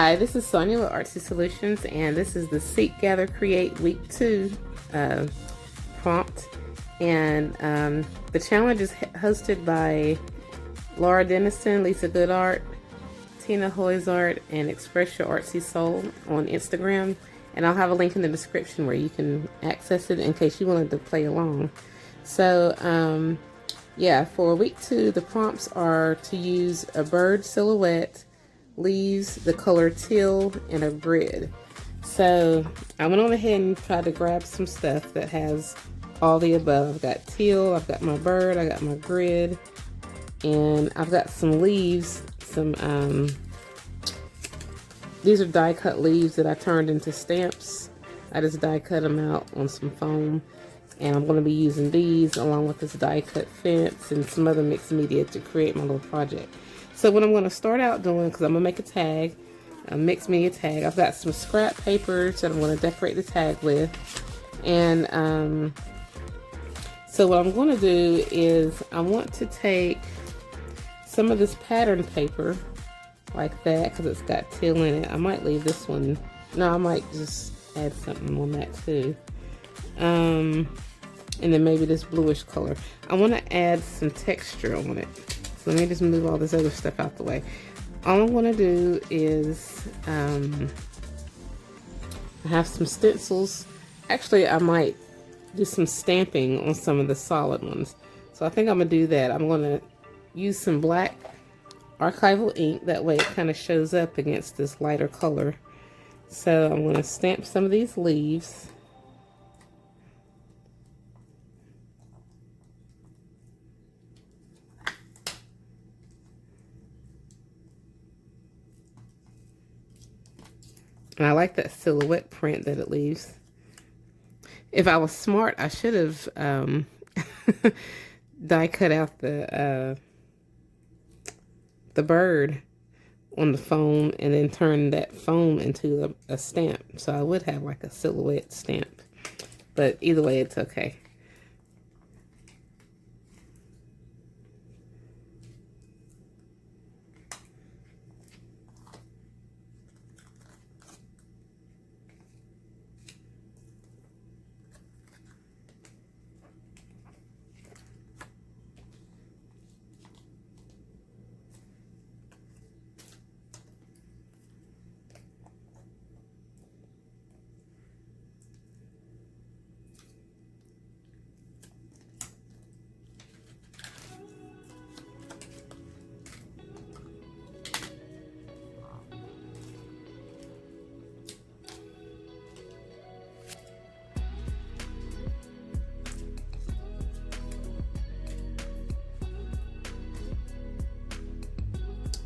Hi, this is Sonia with Artsy Solutions, and this is the Seek, Gather, Create Week 2 prompt. And the challenge is hosted by Laura Dennison, Lisa Goodart, Tina Hoyzart, and Express Your Artsy Soul on Instagram. And I'll have a link in the description where you can access it in case you wanted to play along. So, yeah, for week 2, the prompts are to use a bird silhouette, leaves, the color teal, and a grid. So I went on ahead and tried to grab some stuff that has all the above. I've got teal, I've got my bird, I got my grid, and I've got some leaves, these are die cut leaves that I turned into stamps. I just die cut them out on some foam, and I'm going to be using these along with this die cut fence and some other mixed media to create my little project. So what I'm going to start out doing, because I'm going to make a tag, a mixed media tag. I've got some scrap papers that I'm going to decorate the tag with. And so what I'm going to do is I want to take some of this pattern paper like that, because it's got teal in it. I might leave this one. No, I might just add something on that too. And then maybe this bluish color. I want to add some texture on it. So let me just move all this other stuff out the way. All I'm going to do is I have some stencils. Actually, I might do some stamping on some of the solid ones. So I think I'm going to do that. I'm going to use some black archival ink. That way it kind of shows up against this lighter color. So I'm going to stamp some of these leaves. And I like that silhouette print that it leaves. If I was smart, I should have die cut out the bird on the foam and then turn that foam into a stamp. So I would have like a silhouette stamp. But either way, it's okay.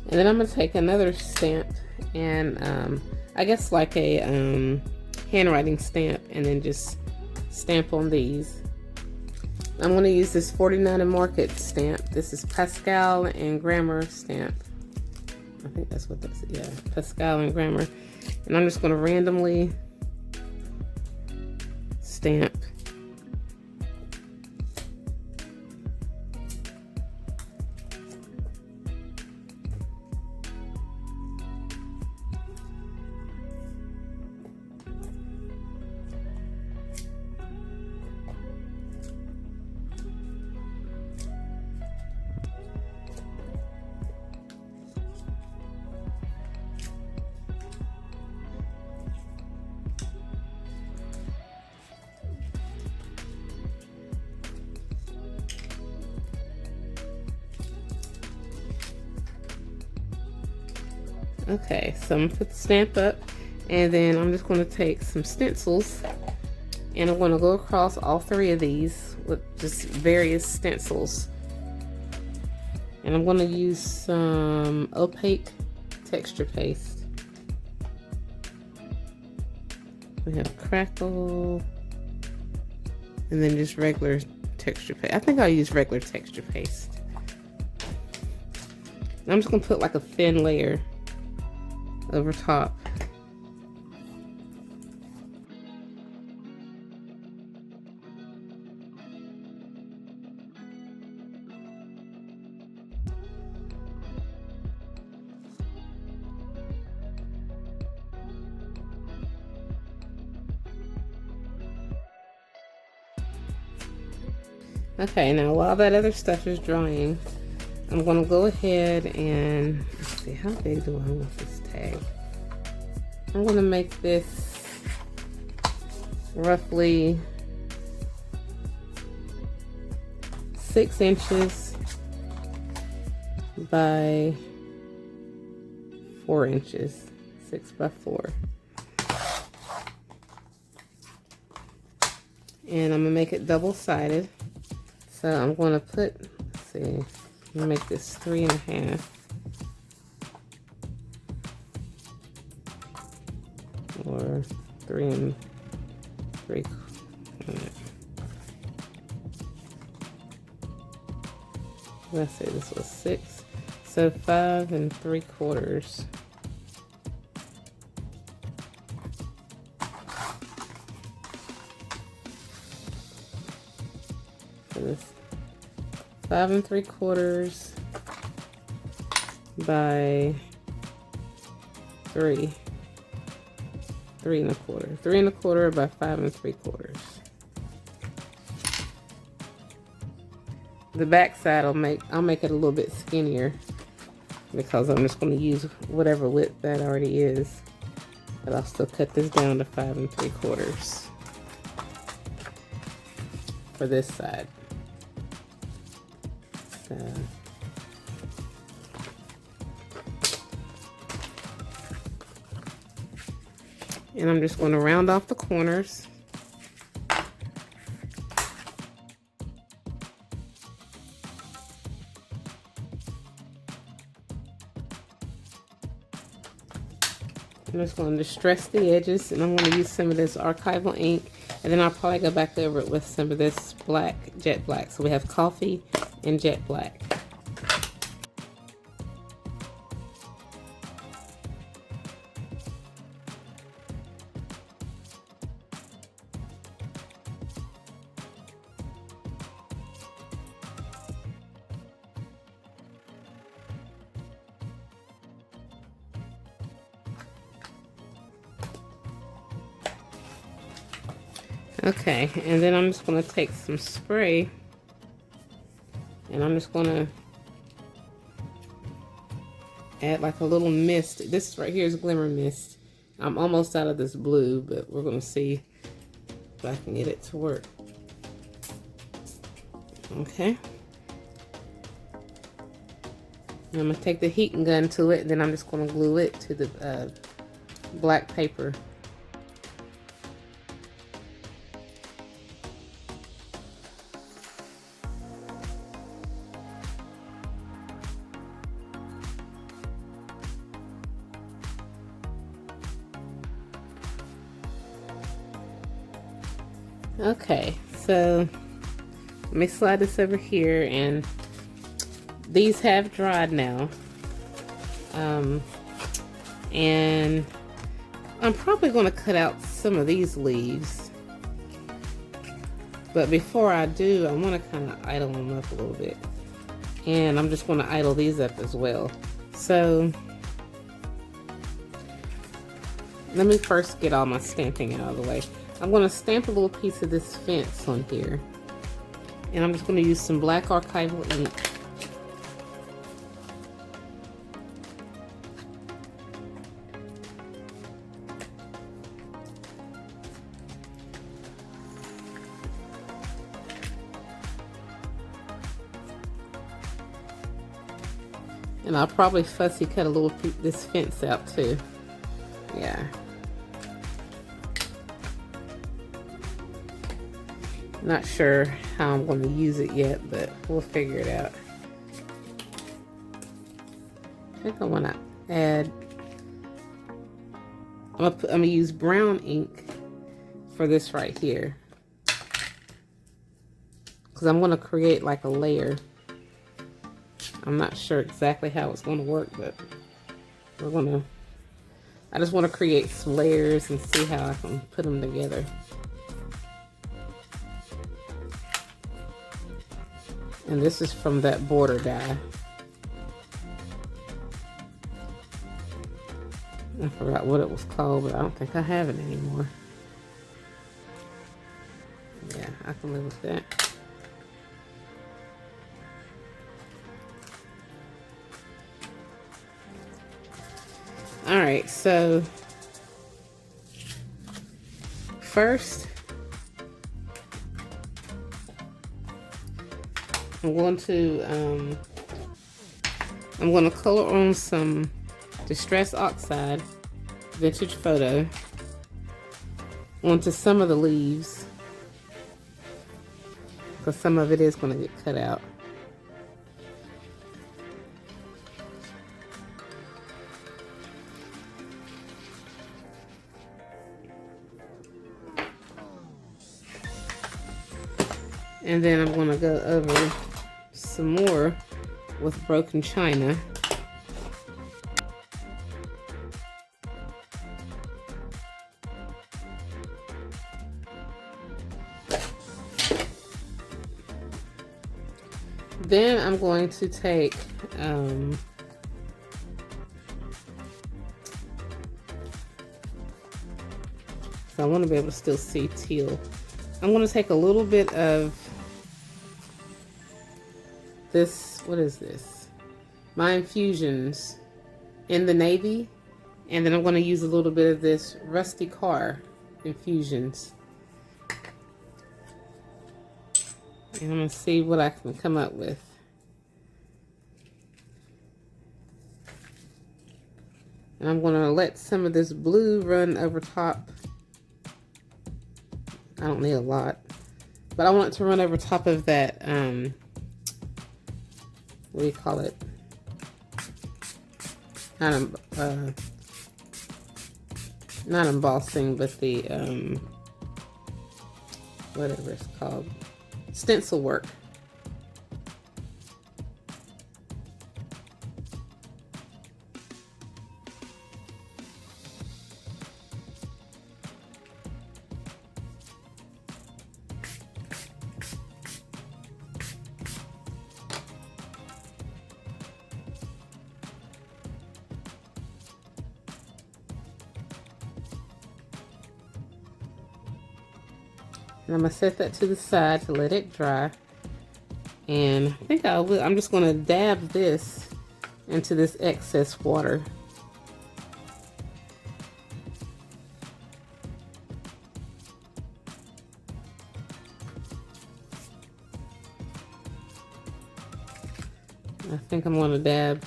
And then I'm going to take another stamp and I guess like a handwriting stamp, and then just stamp on these. I'm going to use this 49 and Market stamp. This is Pascal and Grammar stamp. I think that's what this is. Yeah, Pascal and Grammar. And I'm just going to randomly stamp. Okay, so I'm going to put the stamp up, and then I'm just going to take some stencils, and I'm going to go across all 3 of these with just various stencils. And I'm going to use some opaque texture paste. We have crackle, and then just regular texture paste. I think I'll use regular texture paste. I'm just going to put like a thin layer over top. Okay, now while that other stuff is drying, I'm gonna go ahead and, let's see, how big do I want this tag? I'm gonna make this roughly 6 inches by 4 inches, 6 by 4. And I'm gonna make it double-sided. So I'm gonna put, let's see, I'm gonna make this 3.5. Or 3 3/4. Let's say this was 6. So 5 3/4. So this 5 3/4 by 3. 3 1/4. 3 1/4 by 5 3/4. The back side I'll make it a little bit skinnier because I'm just going to use whatever width that already is. But I'll still cut this down to 5 3/4 for this side. So and I'm just going to round off the corners. I'm just going to distress the edges, and I'm going to use some of this archival ink, and then I'll probably go back over it with some of this black, jet black. So we have coffee and jet black. Okay, and then I'm just going to take some spray, and I'm just going to add like a little mist. This right here is glimmer mist. I'm almost out of this blue, but we're going to see if I can get it to work. Okay. And I'm going to take the heating gun to it, and then I'm just going to glue it to the black paper. Okay, so let me slide this over here, and these have dried now. And I'm probably going to cut out some of these leaves. But before I do, I want to kind of idle them up a little bit. And I'm just going to idle these up as well. So let me first get all my stamping out of the way. I'm going to stamp a little piece of this fence on here. And I'm just going to use some black archival ink. And I'll probably fussy cut a little this fence out too. Yeah. Not sure how I'm going to use it yet, but we'll figure it out. I think I want to add, I'm gonna use brown ink for this right here, because I'm going to create like a layer. I'm not sure exactly how it's going to work, but we're going to, I just want to create some layers and see how I can put them together. And this is from that border die. I forgot what it was called, but I don't think I have it anymore. Yeah, I can live with that. right, so first I'm going to color on some Distress Oxide Vintage Photo onto some of the leaves, because some of it is going to get cut out. And then I'm going to go over some more with Broken China. Then I'm going to take so I want to be able to still see teal. I'm going to take a little bit of this, what is this? My Infusions in the navy, and then I'm going to use a little bit of this Rusty Car Infusions. And I'm going to see what I can come up with. And I'm going to let some of this blue run over top. I don't need a lot, but I want it to run over top of that, what do you call it? Not embossing, but the, whatever it's called. Stencil work. And I'm going to set that to the side to let it dry. And I think I'm just going to dab this into this excess water. I think I'm going to dab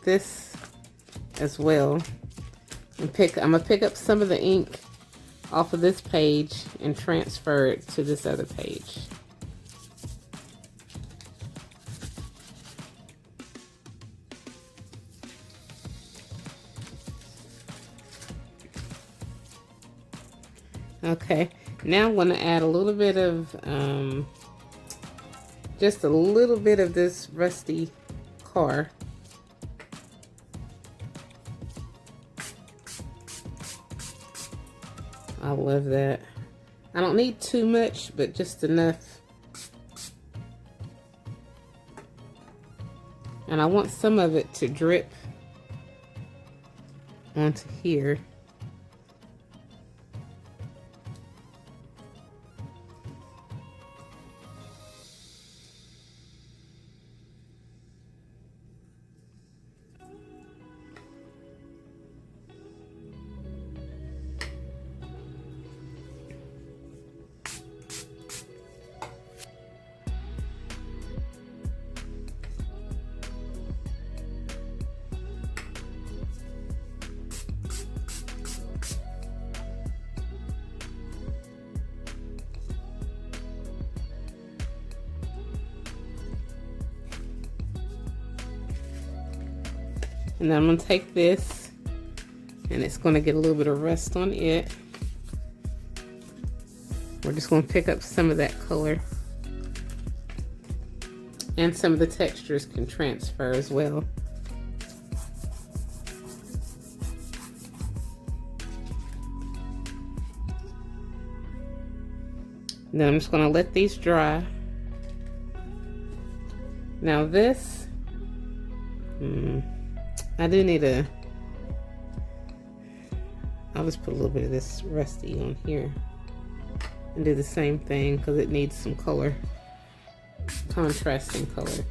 this as well. And I'm going to pick up some of the ink off of this page and transfer it to this other page. Okay, now I'm going to add a little bit of, just a little bit of this Rusty Car. I love that. I don't need too much, but just enough. And I want some of it to drip onto here. And then I'm going to take this, and it's going to get a little bit of rust on it. We're just going to pick up some of that color. And some of the textures can transfer as well. And then I'm just going to let these dry. Now this, I do need I'll just put a little bit of this Rusty on here and do the same thing because it needs some color, contrasting color.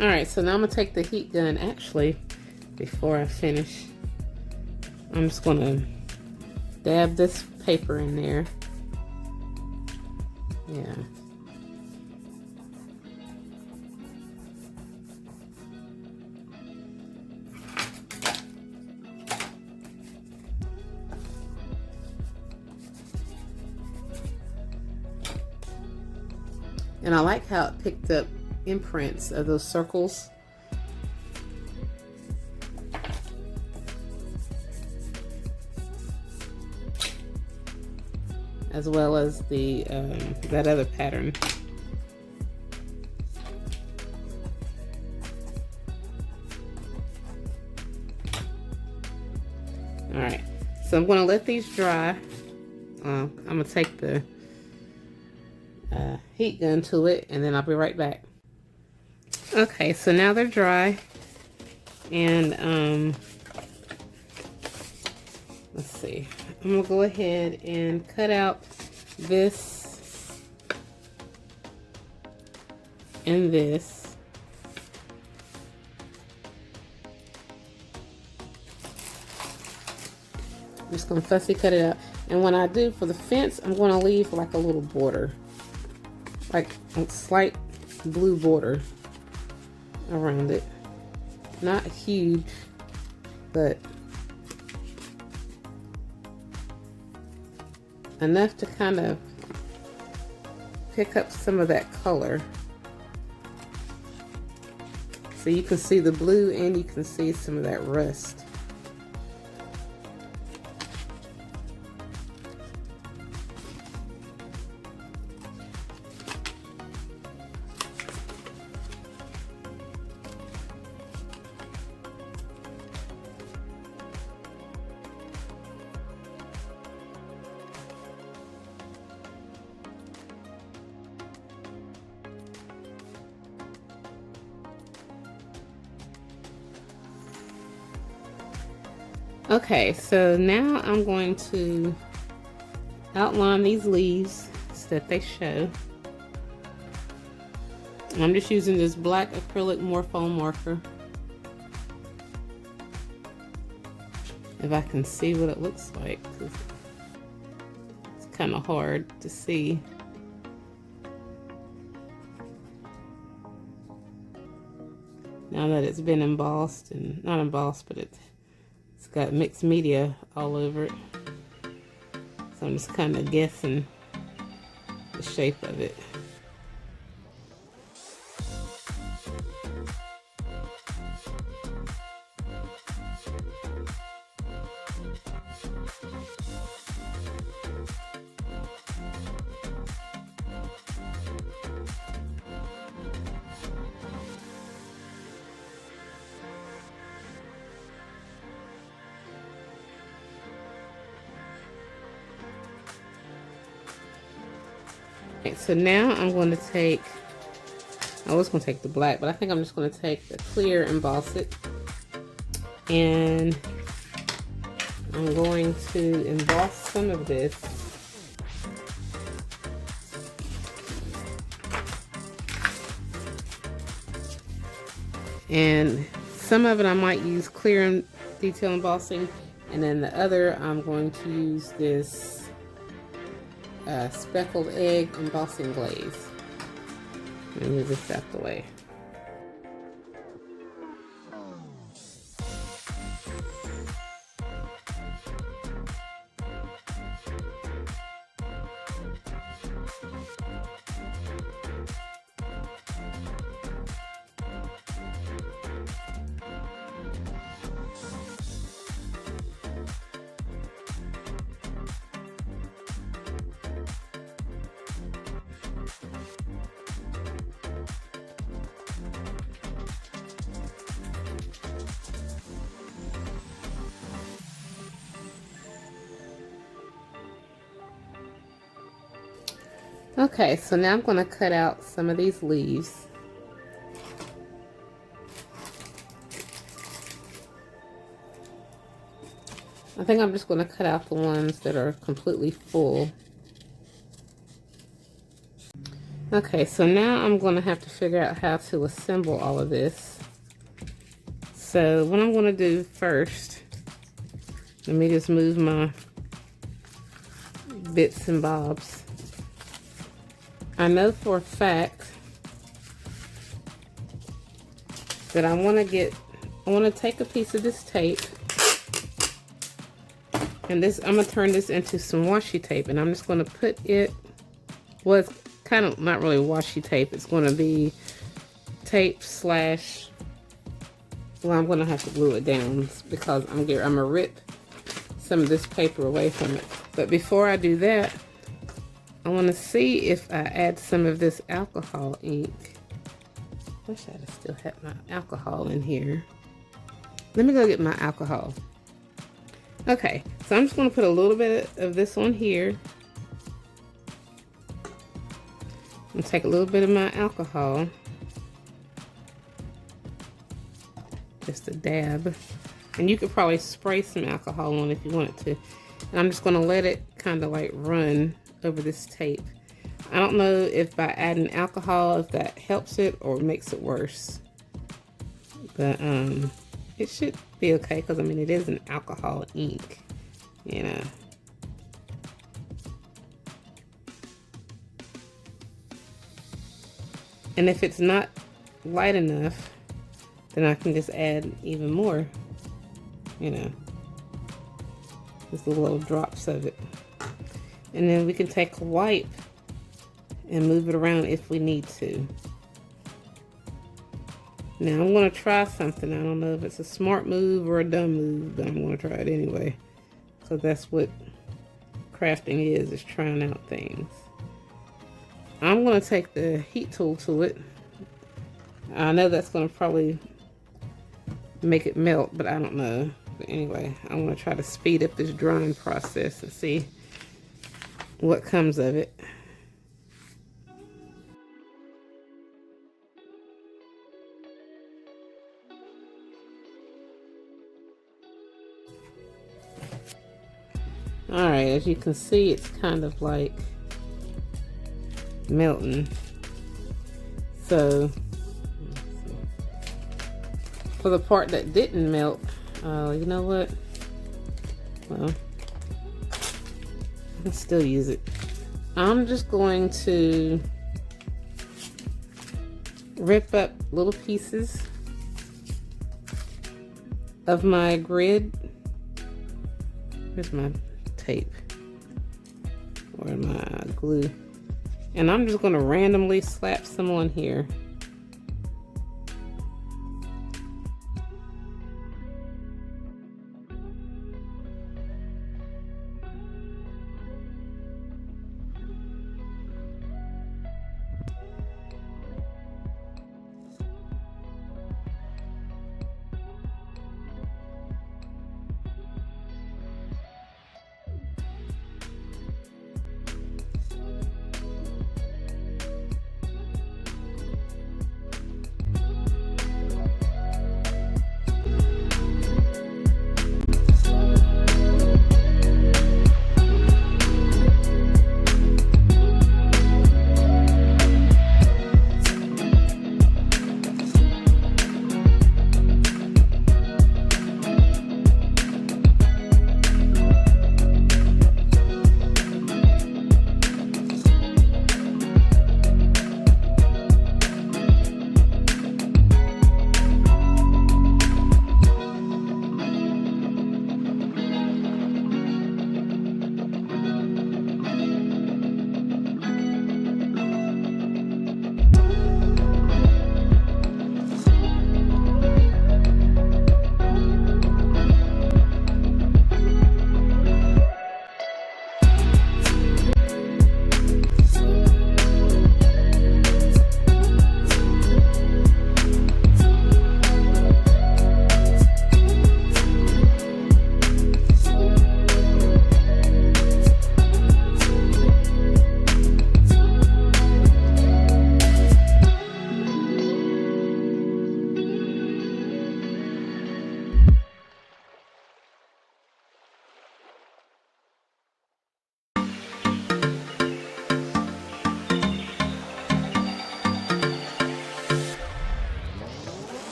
Alright, so now I'm going to take the heat gun. Actually, before I finish, I'm just going to dab this paper in there. Yeah. And I like how it picked up imprints of those circles. As well as the that other pattern. All right, so I'm going to let these dry. I'm going to take the heat gun to it, and then I'll be right back. Okay, so now they're dry, and let's see. I'm gonna go ahead and cut out this and this. I'm just gonna fussy cut it out, and when I do for the fence, I'm gonna leave like a little border, like a slight blue border around it. Not huge, but enough to kind of pick up some of that color. So you can see the blue and you can see some of that rust. Okay, so now I'm going to outline these leaves so that they show. I'm just using this black acrylic Morpho marker. If I can see what it looks like, 'cause it's kind of hard to see. Now that it's been embossed, and not embossed, but it's got mixed media all over it. So I'm just kind of guessing the shape of it. Okay, so now I'm going to take, I was going to take the black, but I think I'm just going to take the clear and emboss it. And I'm going to emboss some of this. And some of it I might use clear and detail embossing, and then the other I'm going to use this speckled egg embossing glaze. Let me move this out the way. Okay, so now I'm going to cut out some of these leaves. I think I'm just going to cut out the ones that are completely full. Okay, so now I'm going to have to figure out how to assemble all of this. So what I'm going to do first, let me just move my bits and bobs. I know for a fact that I want to take a piece of this tape, and I'm going to turn this into some washi tape, and I'm just going to put it, well, it's kind of not really washi tape, it's going to be tape slash, well, I'm going to have to glue it down because I'm going to rip some of this paper away from it. But before I do that, I want to see if I add some of this alcohol ink. Wish I'd still had my alcohol in here. Let me go get my alcohol. Okay, so I'm just going to put a little bit of this on here. And take a little bit of my alcohol. Just a dab. And you could probably spray some alcohol on if you wanted to. And I'm just going to let it kind of like run over this tape. I don't know if by adding alcohol, if that helps it or makes it worse. But it should be okay because I mean it is an alcohol ink, you know. And if it's not light enough, then I can just add even more, you know, just the little drops of it. And then we can take a wipe and move it around if we need to. Now I'm going to try something. I don't know if it's a smart move or a dumb move, but I'm going to try it anyway. So that's what crafting is trying out things. I'm going to take the heat tool to it. I know that's going to probably make it melt, but I don't know. But anyway, I'm going to try to speed up this drying process and see what comes of it. Alright, as you can see, it's kind of like melting. So, for the part that didn't melt, you know what? Well, I can still use it. I'm just going to rip up little pieces of my grid. Here's my tape or my glue, and I'm just going to randomly slap some on here.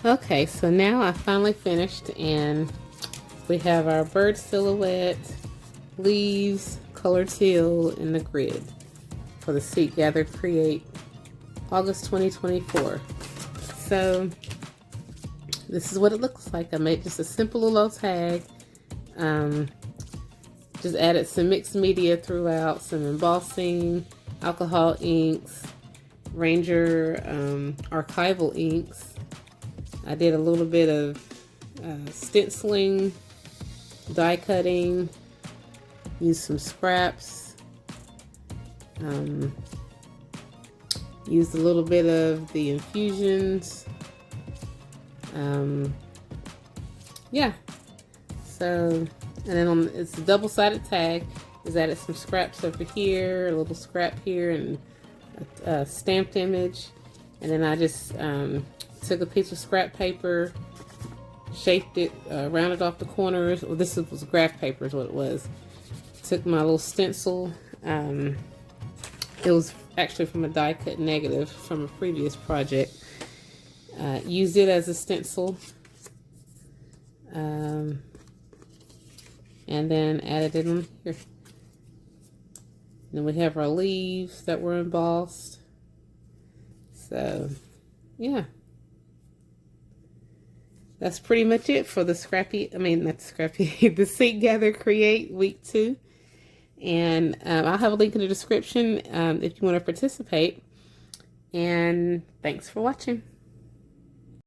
Okay, so now I finally finished, and we have our bird silhouette, leaves, color teal, and the grid for the Seek, Gather, Create August 2024. So this is what it looks like. I made just a simple little tag. Just added some mixed media throughout, some embossing, alcohol inks, Ranger archival inks. I did a little bit of stenciling, die cutting, used some scraps, used a little bit of the infusions. Yeah, so, and then it's a double-sided tag. Is added some scraps over here, a little scrap here, and a stamped image. And then I just took a piece of scrap paper, shaped it, rounded off the corners. Well, this was graph paper is what it was. Took my little stencil. It was actually from a die cut negative from a previous project. Used it as a stencil. And then added it on here. Then we have our leaves that were embossed. So, yeah. That's pretty much it for the the Seek, Gather, Create Week 2. And I'll have a link in the description if you want to participate. And thanks for watching.